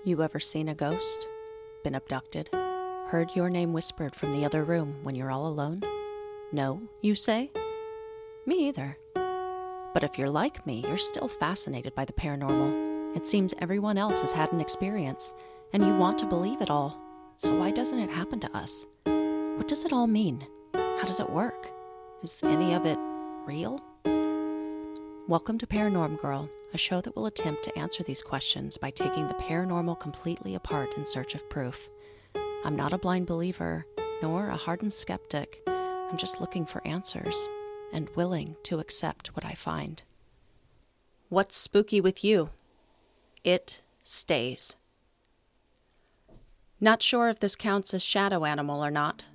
You ever seen a ghost? Been abducted? Heard your name whispered from the other room when you're all alone? No, you say? Me either. But if you're like me, you're still fascinated by the paranormal. It seems everyone else has had an experience, and you want to believe it all. So why doesn't it happen to us? What does it all mean? How does it work? Is any of it real? Welcome to Paranorm Girl, a show that will attempt to answer these questions by taking the paranormal completely apart in search of proof. I'm not a blind believer, nor a hardened skeptic. I'm just looking for answers and willing to accept what I find. What's spooky with you? It stays. Not sure if this counts as shadow animal or not.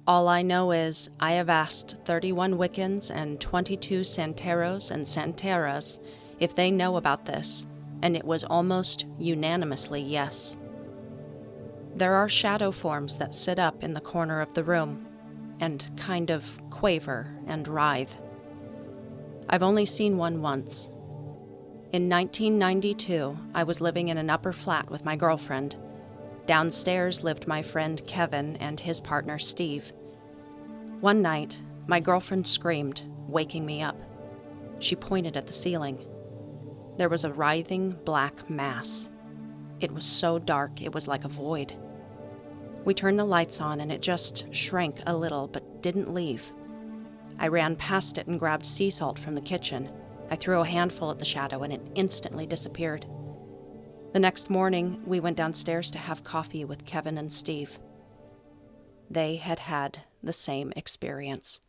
All I know is I have asked 31 Wiccans and 22 Santeros and Santeras if they know about this, and it was almost unanimously yes. There are shadow forms that sit up in the corner of the room and kind of quaver and writhe. I've only seen one once. In 1992, I was living in an upper flat with my girlfriend. Downstairs lived my friend Kevin and his partner Steve. One night, my girlfriend screamed, waking me up. She pointed at the ceiling. There was a writhing black mass. It was so dark it was like a void. We turned the lights on and it just shrank a little but didn't leave. I ran past it and grabbed sea salt from the kitchen. I threw a handful at the shadow and it instantly disappeared. The next morning, we went downstairs to have coffee with Kevin and Steve. They had had the same experience.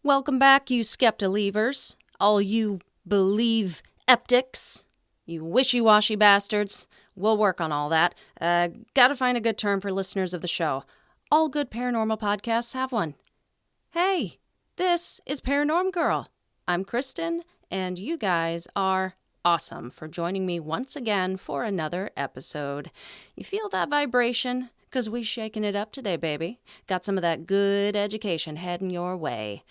Welcome back, you skeptilievers, all you believe-eptics, you wishy-washy bastards. We'll work on all that. Gotta find a good term for listeners of the show. All good paranormal podcasts have one. Hey, this is Paranorm Girl. I'm Kristen, and you guys are awesome for joining me once again for another episode. You feel that vibration? 'Cause we shaking it up today, baby. Got some of that good education heading your way.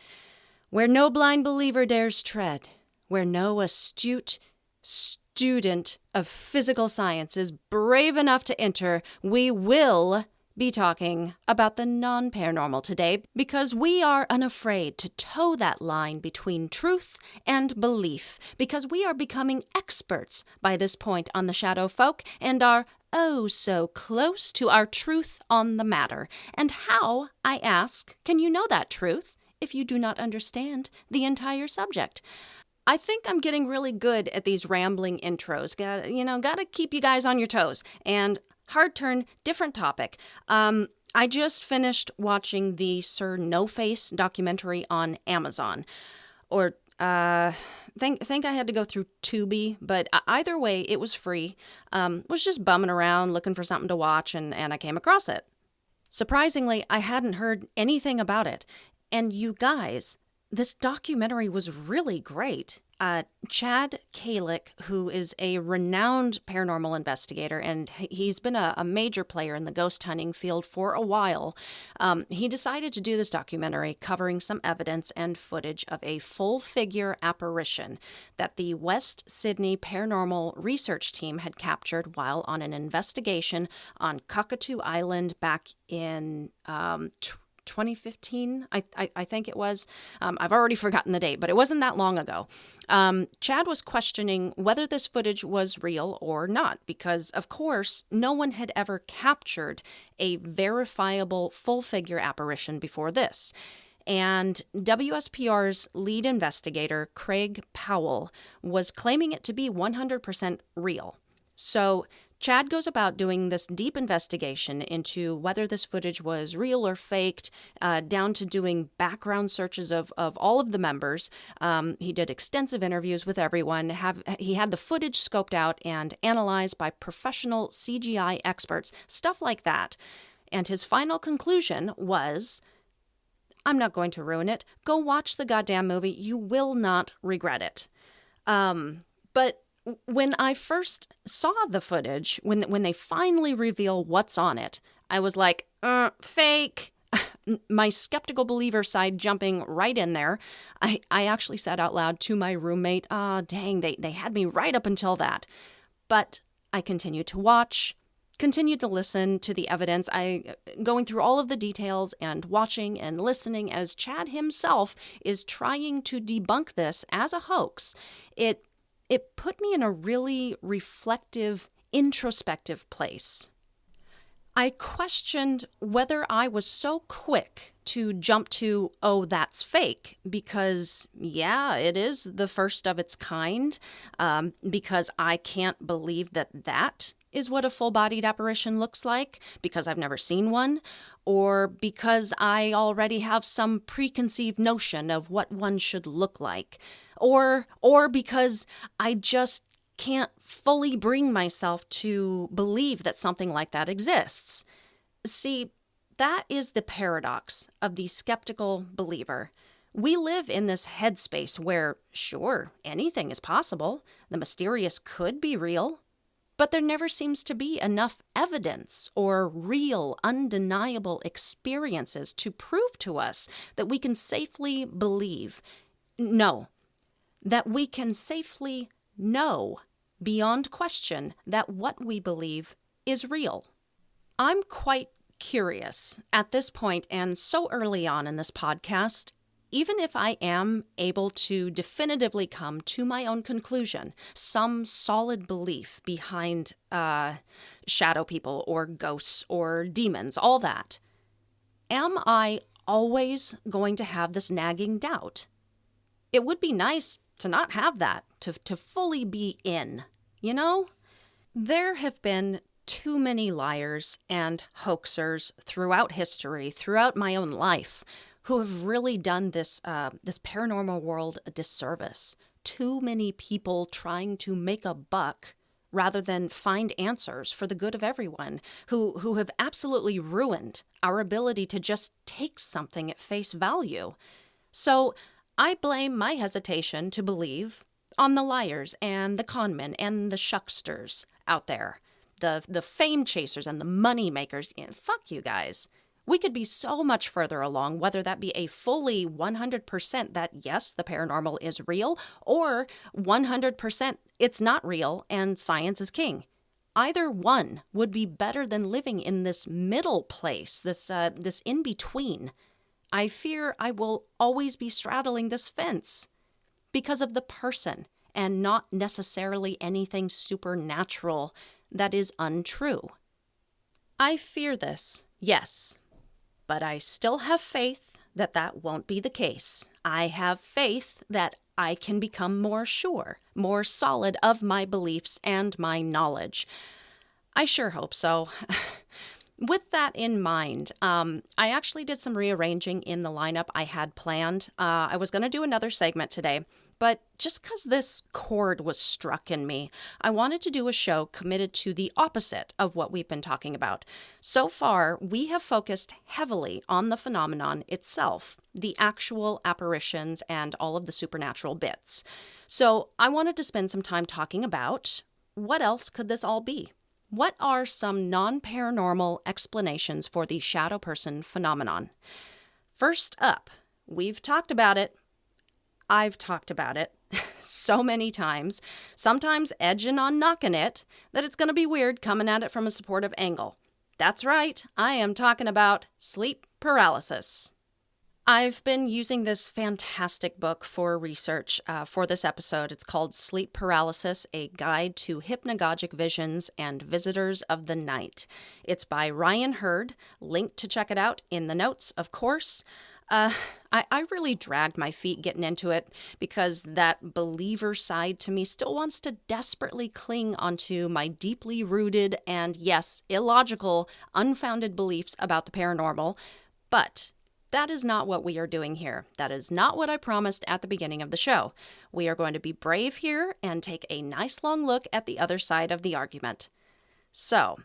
Where no blind believer dares tread, where no astute student of physical science is brave enough to enter, we will be talking about the non-paranormal today because we are unafraid to toe that line between truth and belief because we are becoming experts by this point on the shadow folk and are oh so close to our truth on the matter. And how, I ask, can you know that truth if you do not understand the entire subject? I think I'm getting really good at these rambling intros. Gotta keep you guys on your toes. And hard turn, different topic. I just finished watching the Sir No Face documentary on Amazon. Or think I had to go through Tubi, but either way, it was free. Was just bumming around looking for something to watch, and I came across it. Surprisingly, I hadn't heard anything about it. And you guys, this documentary was really great. Chad Kalick, who is a renowned paranormal investigator, and he's been a major player in the ghost hunting field for a while, he decided to do this documentary covering some evidence and footage of a full-figure apparition that the West Sydney Paranormal Research Team had captured while on an investigation on Cockatoo Island back in 2015, I think it was. I've already forgotten the date, but it wasn't that long ago. Chad was questioning whether this footage was real or not, because, of course, no one had ever captured a verifiable full-figure apparition before this. And WSPR's lead investigator, Craig Powell, was claiming it to be 100% real. So Chad goes about doing this deep investigation into whether this footage was real or faked, down to doing background searches of all of the members. He did extensive interviews with everyone. He had the footage scoped out and analyzed by professional CGI experts, stuff like that. And his final conclusion was, I'm not going to ruin it. Go watch the goddamn movie. You will not regret it. But when I first saw the footage, when they finally reveal what's on it, I was like, fake. My skeptical believer side jumping right in there. I actually said out loud to my roommate, dang, they had me right up until that. But I continued to watch, continued to listen to the evidence, going through all of the details and watching and listening as Chad himself is trying to debunk this as a hoax. It put me in a really reflective, introspective place. I questioned whether I was so quick to jump to, oh, that's fake, because, yeah, it is the first of its kind, because I can't believe that is what a full-bodied apparition looks like, because I've never seen one, or because I already have some preconceived notion of what one should look like, or because I just can't fully bring myself to believe that something like that exists. See, that is the paradox of the skeptical believer. We live in this headspace where, sure, anything is possible. The mysterious could be real. But there never seems to be enough evidence or real, undeniable experiences to prove to us that we can safely believe. No, that we can safely know beyond question that what we believe is real. I'm quite curious at this point and so early on in this podcast, even if I am able to definitively come to my own conclusion, some solid belief behind shadow people or ghosts or demons, all that, am I always going to have this nagging doubt? It would be nice to not have that, to fully be in, you know? There have been too many liars and hoaxers throughout history, throughout my own life, who have really done this paranormal world a disservice. Too many people trying to make a buck rather than find answers for the good of everyone, who have absolutely ruined our ability to just take something at face value. So I blame my hesitation to believe on the liars and the conmen and the shucksters out there, the fame chasers and the money makers. Fuck you guys. We could be so much further along, whether that be a fully 100% that, yes, the paranormal is real, or 100% it's not real and science is king. Either one would be better than living in this middle place, this in-between. I fear I will always be straddling this fence because of the person and not necessarily anything supernatural that is untrue. I fear this, yes. But I still have faith that that won't be the case. I have faith that I can become more sure, more solid of my beliefs and my knowledge. I sure hope so. With that in mind, I actually did some rearranging in the lineup I had planned. I was going to do another segment today, but just because this chord was struck in me, I wanted to do a show committed to the opposite of what we've been talking about. So far, we have focused heavily on the phenomenon itself, the actual apparitions and all of the supernatural bits. So I wanted to spend some time talking about what else could this all be? What are some non-paranormal explanations for the shadow person phenomenon? First up, we've talked about it. I've talked about it so many times, sometimes edging on knocking it, that it's going to be weird coming at it from a supportive angle. That's right, I am talking about sleep paralysis. I've been using this fantastic book for research for this episode. It's called Sleep Paralysis, A Guide to Hypnagogic Visions and Visitors of the Night. It's by Ryan Hurd. Link to check it out in the notes, of course. I really dragged my feet getting into it because that believer side to me still wants to desperately cling onto my deeply rooted and, yes, illogical, unfounded beliefs about the paranormal. But that is not what we are doing here. That is not what I promised at the beginning of the show. We are going to be brave here and take a nice long look at the other side of the argument. So,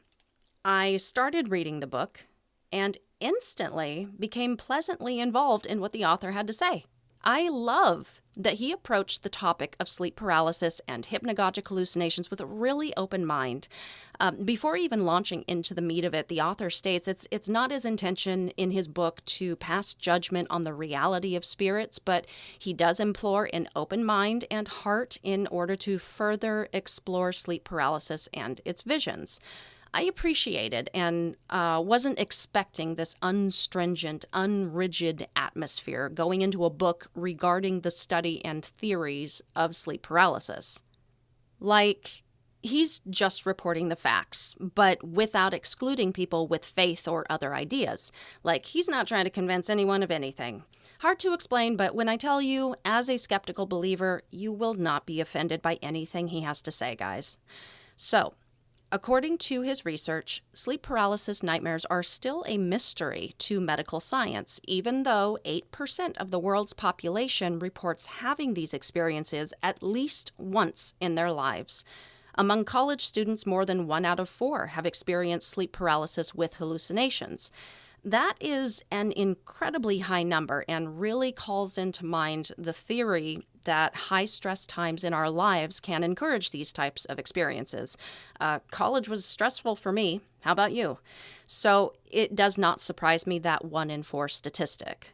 I started reading the book and instantly became pleasantly involved in what the author had to say. I love that he approached the topic of sleep paralysis and hypnagogic hallucinations with a really open mind. Before even launching into the meat of it, the author states it's not his intention in his book to pass judgment on the reality of spirits, but he does implore an open mind and heart in order to further explore sleep paralysis and its visions. I appreciated and wasn't expecting this unstringent, unrigid atmosphere going into a book regarding the study and theories of sleep paralysis. Like, he's just reporting the facts, but without excluding people with faith or other ideas. Like, he's not trying to convince anyone of anything. Hard to explain, but when I tell you, as a skeptical believer, you will not be offended by anything he has to say, guys. So, according to his research, sleep paralysis nightmares are still a mystery to medical science, even though 8% of the world's population reports having these experiences at least once in their lives. Among college students, more than 1 out of 4 have experienced sleep paralysis with hallucinations. That is an incredibly high number and really calls into mind the theory that high-stress times in our lives can encourage these types of experiences. College was stressful for me. How about you? So it does not surprise me that 1 in 4 statistic.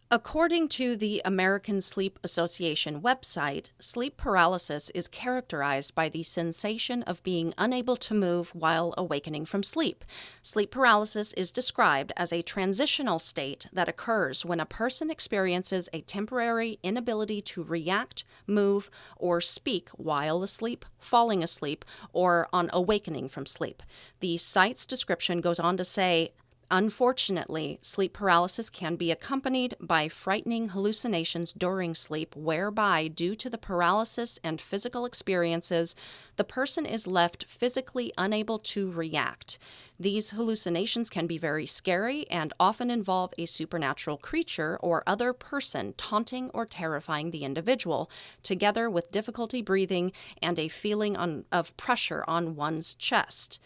According to the American Sleep Association website, sleep paralysis is characterized by the sensation of being unable to move while awakening from sleep. Sleep paralysis is described as a transitional state that occurs when a person experiences a temporary inability to react, move, or speak while asleep, falling asleep, or on awakening from sleep. The site's description goes on to say, unfortunately, sleep paralysis can be accompanied by frightening hallucinations during sleep, whereby, due to the paralysis and physical experiences, the person is left physically unable to react. These hallucinations can be very scary and often involve a supernatural creature or other person taunting or terrifying the individual, together with difficulty breathing and a feeling of pressure on one's chest.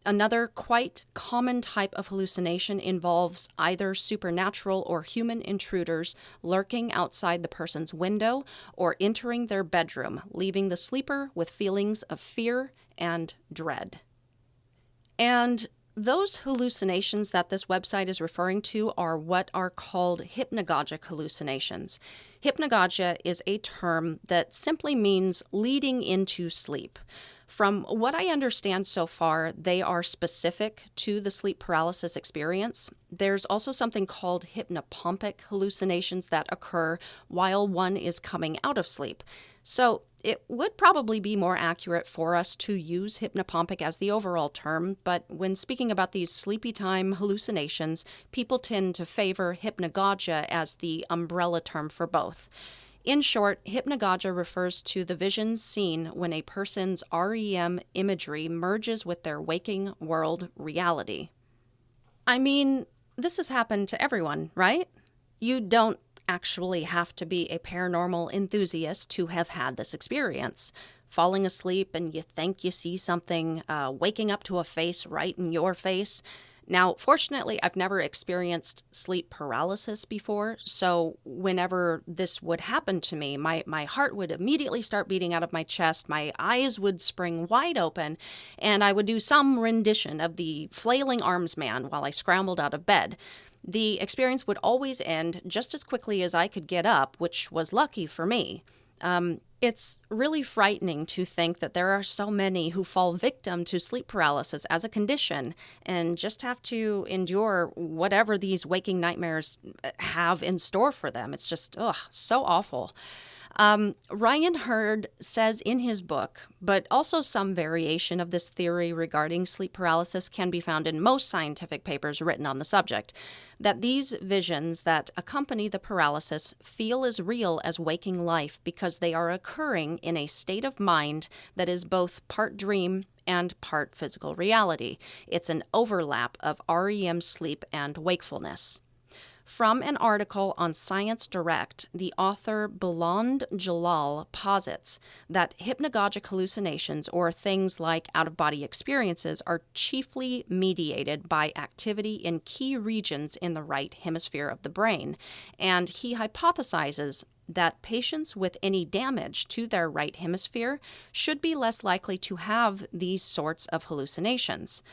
Another quite common type of hallucination involves either supernatural or human intruders lurking outside the person's window or entering their bedroom, leaving the sleeper with feelings of fear and dread. And those hallucinations that this website is referring to are what are called hypnagogic hallucinations. Hypnagogia is a term that simply means leading into sleep. From what I understand so far, they are specific to the sleep paralysis experience. There's also something called hypnopompic hallucinations that occur while one is coming out of sleep. So it would probably be more accurate for us to use hypnopompic as the overall term, but when speaking about these sleepy time hallucinations, people tend to favor hypnagogia as the umbrella term for both. In short, hypnagogia refers to the visions seen when a person's REM imagery merges with their waking world reality. I mean, this has happened to everyone, right? You don't actually have to be a paranormal enthusiast to have had this experience. Falling asleep and you think you see something, waking up to a face right in your face. Now, fortunately, I've never experienced sleep paralysis before, so whenever this would happen to me, my heart would immediately start beating out of my chest, my eyes would spring wide open, and I would do some rendition of the flailing arms man while I scrambled out of bed. The experience would always end just as quickly as I could get up, which was lucky for me. It's really frightening to think that there are so many who fall victim to sleep paralysis as a condition and just have to endure whatever these waking nightmares have in store for them. It's just, so awful. Ryan Hurd says in his book, but also some variation of this theory regarding sleep paralysis can be found in most scientific papers written on the subject, that these visions that accompany the paralysis feel as real as waking life because they are occurring in a state of mind that is both part dream and part physical reality. It's an overlap of REM sleep and wakefulness. From an article on Science Direct, the author Beland Jalal posits that hypnagogic hallucinations, or things like out-of-body experiences, are chiefly mediated by activity in key regions in the right hemisphere of the brain, and he hypothesizes that patients with any damage to their right hemisphere should be less likely to have these sorts of hallucinations.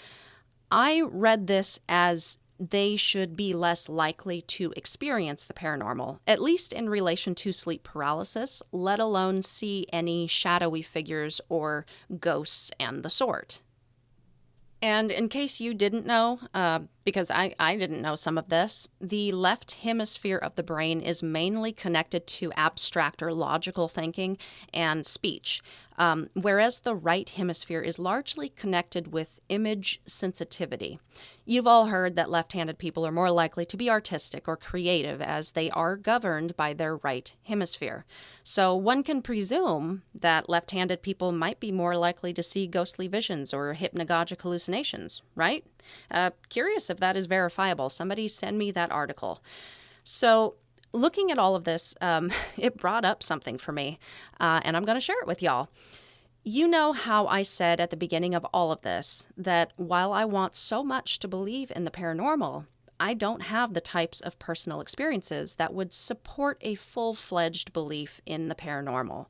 I read this as they should be less likely to experience the paranormal, at least in relation to sleep paralysis, let alone see any shadowy figures or ghosts and the sort. And in case you didn't know, because I didn't know some of this, the left hemisphere of the brain is mainly connected to abstract or logical thinking and speech, whereas the right hemisphere is largely connected with image sensitivity. You've all heard that left-handed people are more likely to be artistic or creative as they are governed by their right hemisphere. So one can presume that left-handed people might be more likely to see ghostly visions or hypnagogic hallucinations, right? Curious if that is verifiable. Somebody send me that article. So looking at all of this, it brought up something for me, and I'm going to share it with y'all. You know how I said at the beginning of all of this that while I want so much to believe in the paranormal, I don't have the types of personal experiences that would support a full-fledged belief in the paranormal.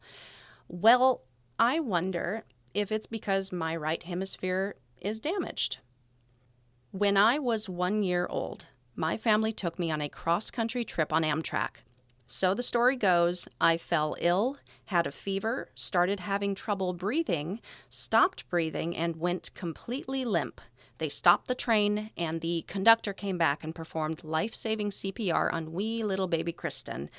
Well, I wonder if it's because my right hemisphere is damaged. When I was 1 year old, my family took me on a cross-country trip on Amtrak. So the story goes, I fell ill, had a fever, started having trouble breathing, stopped breathing, and went completely limp. They stopped the train, and the conductor came back and performed life-saving CPR on wee little baby Kristen.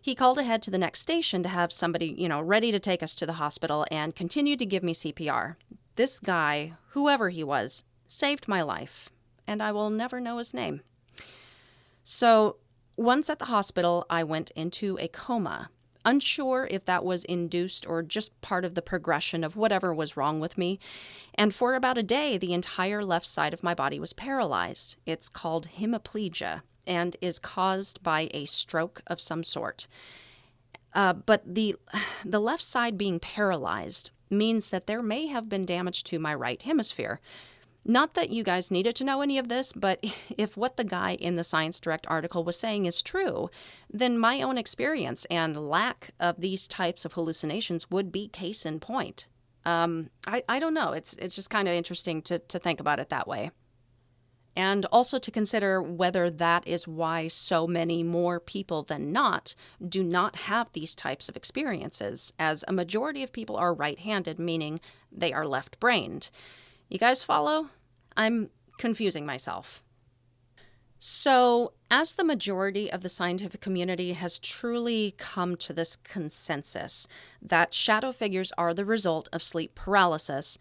He called ahead to the next station to have somebody, ready to take us to the hospital and continued to give me CPR. This guy, whoever he was, saved my life, and I will never know his name. So once at the hospital, I went into a coma, unsure if that was induced or just part of the progression of whatever was wrong with me. And for about a day, the entire left side of my body was paralyzed. It's called hemiplegia and is caused by a stroke of some sort. But the left side being paralyzed means that there may have been damage to my right hemisphere. Not that you guys needed to know any of this, but if what the guy in the Science Direct article was saying is true, then my own experience and lack of these types of hallucinations would be case in point. I don't know. It's just kind of interesting to think about it that way. And also to consider whether that is why so many more people than not do not have these types of experiences, as a majority of people are right-handed, meaning they are left-brained. You guys follow? I'm confusing myself. So, as the majority of the scientific community has truly come to this consensus that shadow figures are the result of sleep paralysis,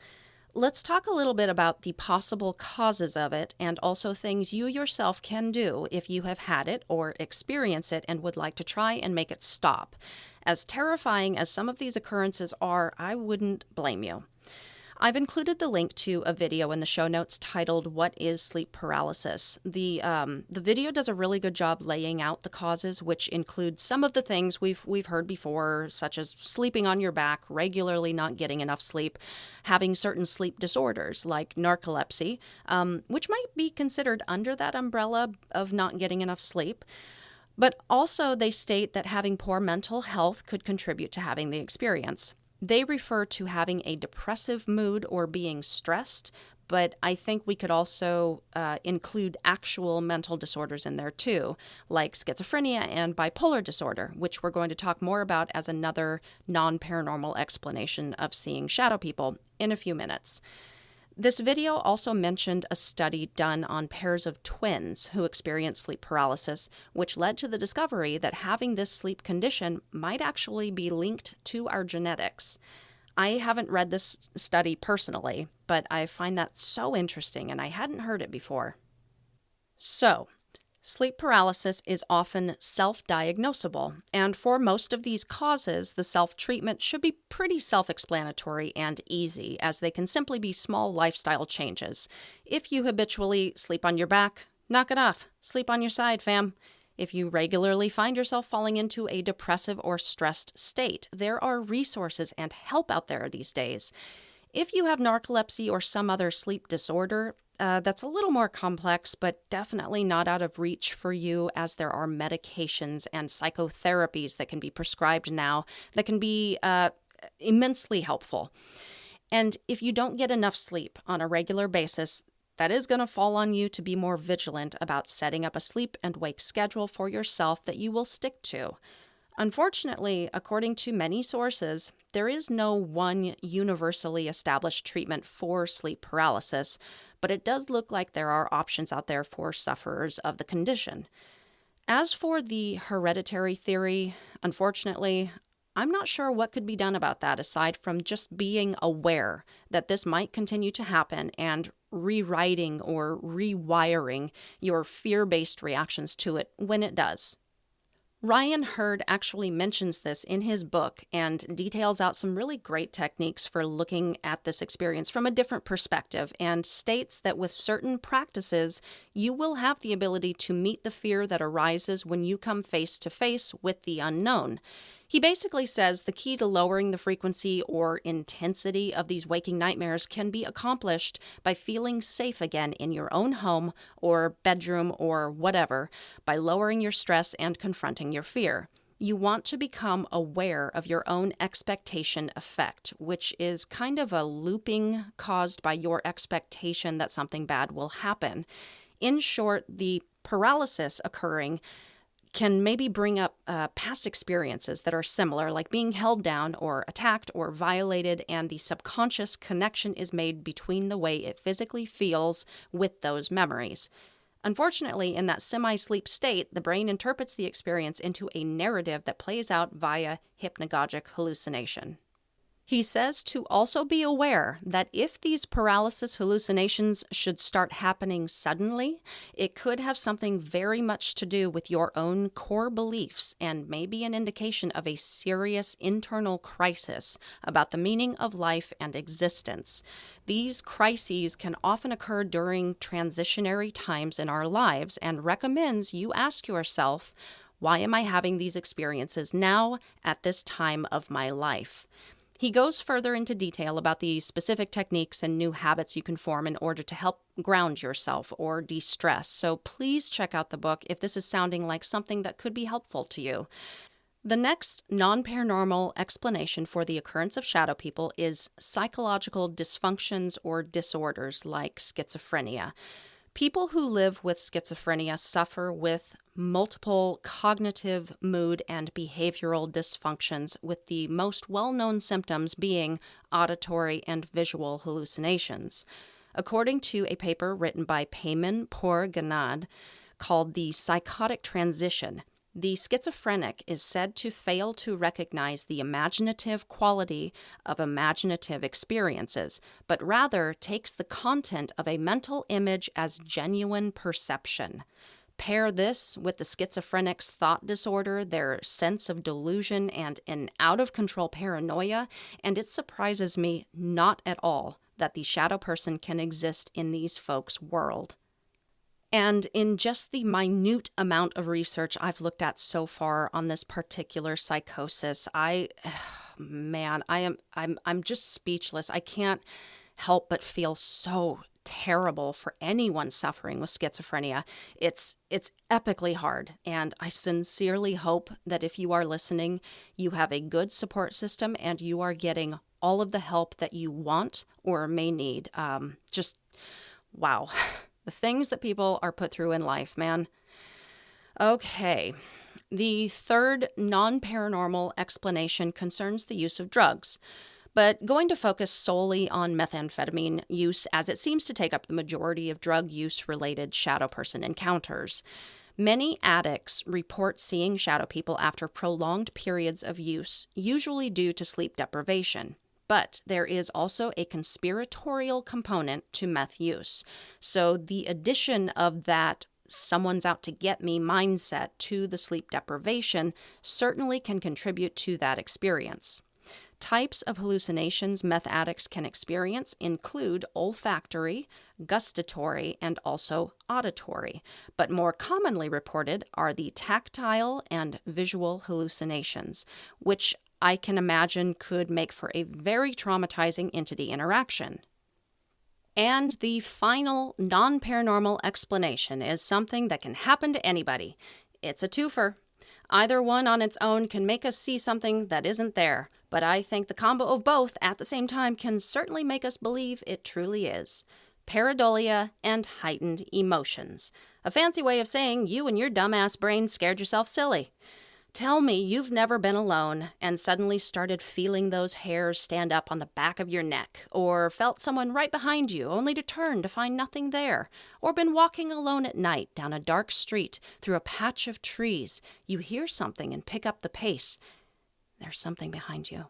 let's talk a little bit about the possible causes of it and also things you yourself can do if you have had it or experience it and would like to try and make it stop. As terrifying as some of these occurrences are, I wouldn't blame you. I've included the link to a video in the show notes titled "What is Sleep Paralysis?" The video does a really good job laying out the causes, which include some of the things we've heard before, such as sleeping on your back, regularly not getting enough sleep, having certain sleep disorders like narcolepsy, which might be considered under that umbrella of not getting enough sleep. But also they state that having poor mental health could contribute to having the experience. They refer to having a depressive mood or being stressed, but I think we could also include actual mental disorders in there too, like schizophrenia and bipolar disorder, which we're going to talk more about as another non-paranormal explanation of seeing shadow people in a few minutes. This video also mentioned a study done on pairs of twins who experienced sleep paralysis, which led to the discovery that having this sleep condition might actually be linked to our genetics. I haven't read this study personally, but I find that so interesting and I hadn't heard it before. So, sleep paralysis is often self-diagnosable, and for most of these causes, the self-treatment should be pretty self-explanatory and easy, as they can simply be small lifestyle changes. If you habitually sleep on your back, knock it off. Sleep on your side, fam. If you regularly find yourself falling into a depressive or stressed state, there are resources and help out there these days. If you have narcolepsy or some other sleep disorder, that's a little more complex, but definitely not out of reach for you, as there are medications and psychotherapies that can be prescribed now that can be immensely helpful. And if you don't get enough sleep on a regular basis, that is going to fall on you to be more vigilant about setting up a sleep and wake schedule for yourself that you will stick to. Unfortunately, according to many sources, there is no one universally established treatment for sleep paralysis, but it does look like there are options out there for sufferers of the condition. As for the hereditary theory, unfortunately, I'm not sure what could be done about that aside from just being aware that this might continue to happen and rewriting or rewiring your fear-based reactions to it when it does. Ryan Hurd actually mentions this in his book and details out some really great techniques for looking at this experience from a different perspective, and states that with certain practices, you will have the ability to meet the fear that arises when you come face to face with the unknown. He basically says the key to lowering the frequency or intensity of these waking nightmares can be accomplished by feeling safe again in your own home or bedroom or whatever, by lowering your stress and confronting your fear. You want to become aware of your own expectation effect, which is kind of a looping caused by your expectation that something bad will happen. In short, the paralysis occurring can maybe bring up past experiences that are similar, like being held down or attacked or violated, and the subconscious connection is made between the way it physically feels with those memories. Unfortunately, in that semi-sleep state, the brain interprets the experience into a narrative that plays out via hypnagogic hallucination. He says to also be aware that if these paralysis hallucinations should start happening suddenly, it could have something very much to do with your own core beliefs and may be an indication of a serious internal crisis about the meaning of life and existence. These crises can often occur during transitionary times in our lives, and recommends you ask yourself, why am I having these experiences now at this time of my life? He goes further into detail about the specific techniques and new habits you can form in order to help ground yourself or de-stress. So please check out the book if this is sounding like something that could be helpful to you. The next non-paranormal explanation for the occurrence of shadow people is psychological dysfunctions or disorders like schizophrenia. People who live with schizophrenia suffer with multiple cognitive, mood, and behavioral dysfunctions, with the most well-known symptoms being auditory and visual hallucinations. According to a paper written by Payman Pour-Ganad called The Psychotic Transition, the schizophrenic is said to fail to recognize the imaginative quality of imaginative experiences, but rather takes the content of a mental image as genuine perception. Pair this with the schizophrenic's thought disorder, their sense of delusion, and an out-of-control paranoia, and it surprises me not at all that the shadow person can exist in these folks' world. And in just the minute amount of research I've looked at so far on this particular psychosis, I'm just speechless. I can't help but feel so terrible for anyone suffering with schizophrenia. It's epically hard, and I sincerely hope that if you are listening, you have a good support system and you are getting all of the help that you want or may need. Wow. The things that people are put through in life, man. Okay. The third non-paranormal explanation concerns the use of drugs, but going to focus solely on methamphetamine use, as it seems to take up the majority of drug use-related shadow person encounters. Many addicts report seeing shadow people after prolonged periods of use, usually due to sleep deprivation. But there is also a conspiratorial component to meth use. So the addition of that someone's out to get me mindset to the sleep deprivation certainly can contribute to that experience. Types of hallucinations meth addicts can experience include olfactory, gustatory, and also auditory, but more commonly reported are the tactile and visual hallucinations, which I can imagine could make for a very traumatizing entity interaction. And the final non-paranormal explanation is something that can happen to anybody. It's a twofer. Either one on its own can make us see something that isn't there, but I think the combo of both at the same time can certainly make us believe it truly is. Pareidolia and heightened emotions. A fancy way of saying you and your dumbass brain scared yourself silly. Tell me you've never been alone and suddenly started feeling those hairs stand up on the back of your neck, or felt someone right behind you only to turn to find nothing there, or been walking alone at night down a dark street through a patch of trees. You hear something and pick up the pace. There's something behind you.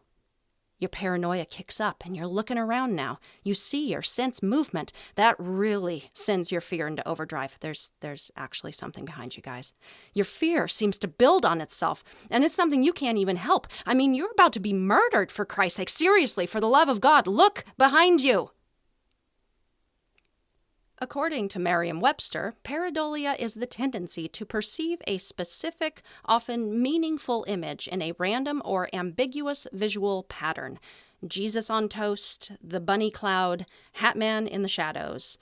Your paranoia kicks up and you're looking around now. You see or sense movement. That really sends your fear into overdrive. There's actually something behind you, guys. Your fear seems to build on itself, and it's something you can't even help. I mean, you're about to be murdered, for Christ's sake. Seriously, for the love of God, look behind you. According to Merriam-Webster, pareidolia is the tendency to perceive a specific, often meaningful image in a random or ambiguous visual pattern. Jesus on toast, the bunny cloud, Hatman in the shadows.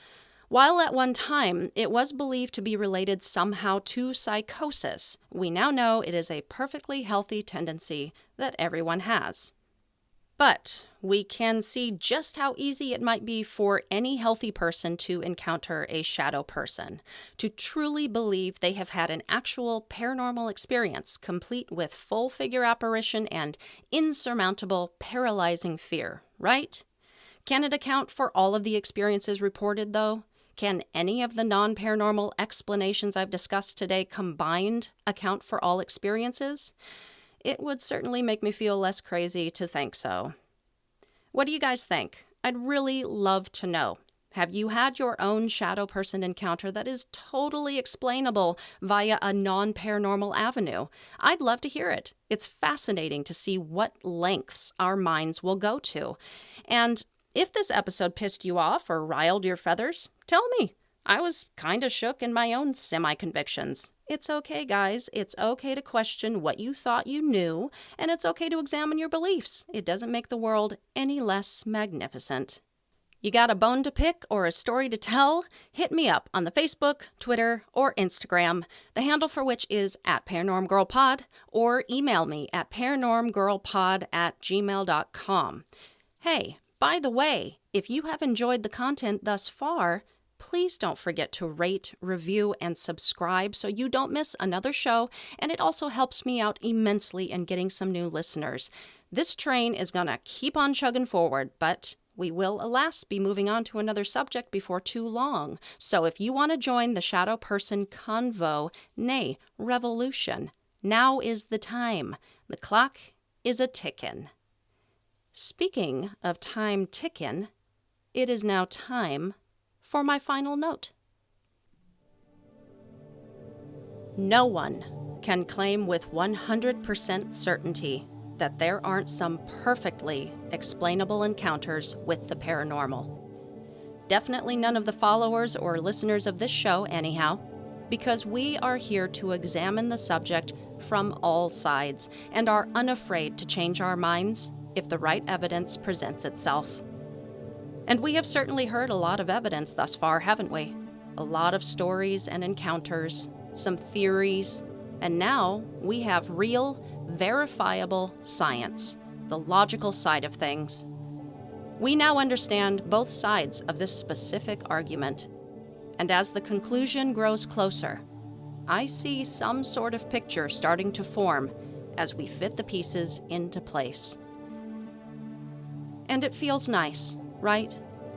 While at one time it was believed to be related somehow to psychosis, we now know it is a perfectly healthy tendency that everyone has. But we can see just how easy it might be for any healthy person to encounter a shadow person, to truly believe they have had an actual paranormal experience, complete with full figure apparition and insurmountable paralyzing fear, right? Can it account for all of the experiences reported, though? Can any of the non-paranormal explanations I've discussed today combined account for all experiences? It would certainly make me feel less crazy to think so. What do you guys think? I'd really love to know. Have you had your own shadow person encounter that is totally explainable via a non-paranormal avenue? I'd love to hear it. It's fascinating to see what lengths our minds will go to. And if this episode pissed you off or riled your feathers, tell me. I was kind of shook in my own semi-convictions. It's okay, guys. It's okay to question what you thought you knew, and it's okay to examine your beliefs. It doesn't make the world any less magnificent. You got a bone to pick or a story to tell? Hit me up on the Facebook, Twitter, or Instagram, the handle for which is @ParanormGirlPod, or email me at paranormgirlpod@gmail.com. Hey, by the way, if you have enjoyed the content thus far, please don't forget to rate, review, and subscribe so you don't miss another show, and it also helps me out immensely in getting some new listeners. This train is gonna keep on chugging forward, but we will, alas, be moving on to another subject before too long. So if you want to join the Shadow Person convo, nay, revolution, now is the time. The clock is a-tickin'. Speaking of time tickin', it is now time for my final note. No one can claim with 100% certainty that there aren't some perfectly explainable encounters with the paranormal. Definitely none of the followers or listeners of this show, anyhow, because we are here to examine the subject from all sides and are unafraid to change our minds if the right evidence presents itself. And we have certainly heard a lot of evidence thus far, haven't we? A lot of stories and encounters, some theories, and now we have real, verifiable science, the logical side of things. We now understand both sides of this specific argument, and as the conclusion grows closer, I see some sort of picture starting to form as we fit the pieces into place. And it feels nice, right?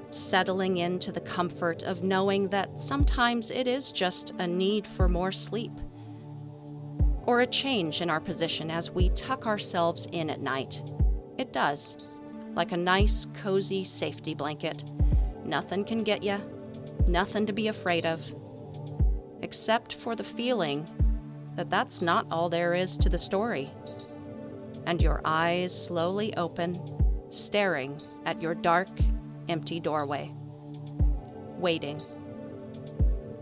Settling into the comfort of knowing that sometimes it is just a need for more sleep, or a change in our position as we tuck ourselves in at night. It does, like a nice, cozy safety blanket. Nothing can get you, nothing to be afraid of, except for the feeling that that's not all there is to the story. and your eyes slowly open, staring at your dark, empty doorway. Waiting.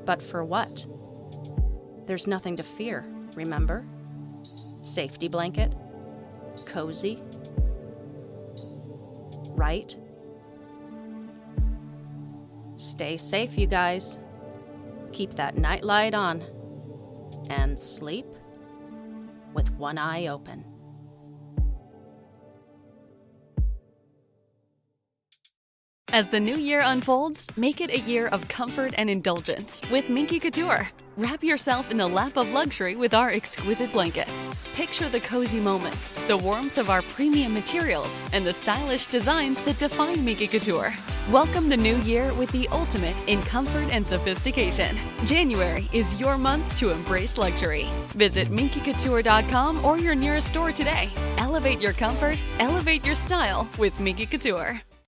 But for what? There's nothing to fear, remember? Safety blanket? Cozy? Right? Stay safe, you guys. Keep that nightlight on. And sleep with one eye open. As the new year unfolds, make it a year of comfort and indulgence with Minky Couture. Wrap yourself in the lap of luxury with our exquisite blankets. Picture the cozy moments, the warmth of our premium materials, and the stylish designs that define Minky Couture. Welcome the new year with the ultimate in comfort and sophistication. January is your month to embrace luxury. Visit minkycouture.com or your nearest store today. Elevate your comfort, elevate your style with Minky Couture.